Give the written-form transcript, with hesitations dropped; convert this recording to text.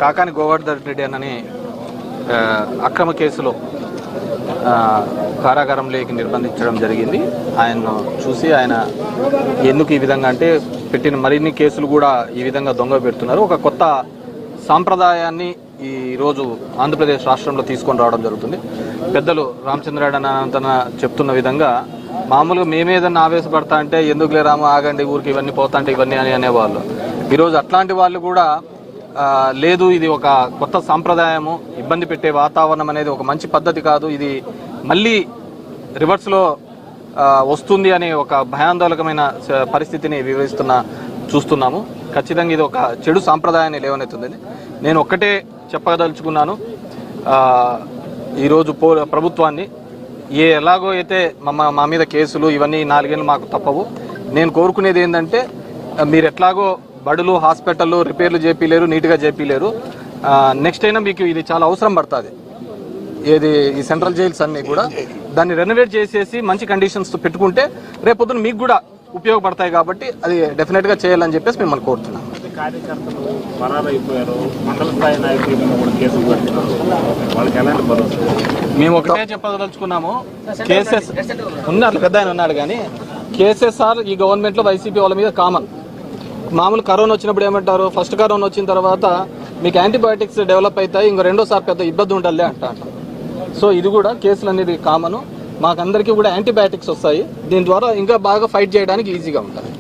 కాకాని గోవర్ధన్ రెడ్డి అని అక్రమ కేసులో కారాగారంలోకి నిర్బంధించడం జరిగింది. ఆయన్ను చూసి ఆయన ఎందుకు ఈ విధంగా అంటే పెట్టిన మరిన్ని కేసులు కూడా ఈ విధంగా దొంగ పెడుతున్నారు. ఒక కొత్త సాంప్రదాయాన్ని ఈరోజు ఆంధ్రప్రదేశ్ రాష్ట్రంలో తీసుకొని రావడం జరుగుతుంది. పెద్దలు రామచంద్రారెడ్డి అనంతన చెప్తున్న విధంగా మామూలుగా మేమేదన్నా ఆవేశపడతా అంటే ఎందుకు లేరాము ఆగండి ఊరికి ఇవన్నీ పోతా అంటే ఇవన్నీ అని అనేవాళ్ళు. ఈరోజు అట్లాంటి వాళ్ళు కూడా లేదు, ఇది ఒక కొత్త సాంప్రదాయము, ఇబ్బంది పెట్టే వాతావరణం అనేది ఒక మంచి పద్ధతి కాదు, ఇది మళ్ళీ రివర్స్లో వస్తుంది అనే ఒక భయాందోళకమైన పరిస్థితిని చూస్తున్నాము. ఖచ్చితంగా ఇది ఒక చెడు సాంప్రదాయాన్ని లేవనెత్తుంది. నేను ఒక్కటే చెప్పదలుచుకున్నాను, ఈరోజు ప్రభుత్వాన్ని ఎలాగో అయితే మా మీద కేసులు ఇవన్నీ 4 ఏళ్ళు మాకు తప్పవు. నేను కోరుకునేది ఏంటంటే మీరు ఎట్లాగో బడులు హాస్పిటళ్ళు రిపేర్లు చేపిలేరు, నీట్గా చేపిలేరు. నెక్స్ట్ అయినా మీకు ఇది చాలా అవసరం పడుతుంది. ఈ సెంట్రల్ జైల్స్ అన్నీ కూడా దాన్ని రెనోవేట్ చేసేసి మంచి కండిషన్స్తో పెట్టుకుంటే రేపొద్దున మీకు కూడా ఉపయోగపడతాయి. కాబట్టి అది డెఫినెట్గా చేయాలని చెప్పేసి మిమ్మల్ని కోరుతున్నాను. కార్యకర్తలు పరారైపోయారు, మండల స్థాయి నాయకులు కూడా కేసులు కట్టినారు, వాళ్ళకి ఎలాంటి భరోసా? మేము ఒకటే చెప్పదలుచుకున్నాము, కేసెస్ ఉన్నారు, పెద్ద ఆయన ఉన్నాడు కానీ కేసెస్ఆర్ ఈ గవర్నమెంట్లో వైసీపీ వాళ్ళ మీద కామన్. మామూలు కరోనా వచ్చినప్పుడు ఏమంటారు, ఫస్ట్ కరోనా వచ్చిన తర్వాత మీకు యాంటీబయాటిక్స్ డెవలప్ అవుతాయి, ఇంకో రెండోసారి పెద్ద ఇబ్బంది ఉండాలి అంటారు. సో ఇది కూడా కేసులు అనేది కామను, మాకందరికీ కూడా యాంటీబయాటిక్స్ వస్తాయి, దీని ద్వారా ఇంకా బాగా ఫైట్ చేయడానికి ఈజీగా ఉంటుంది.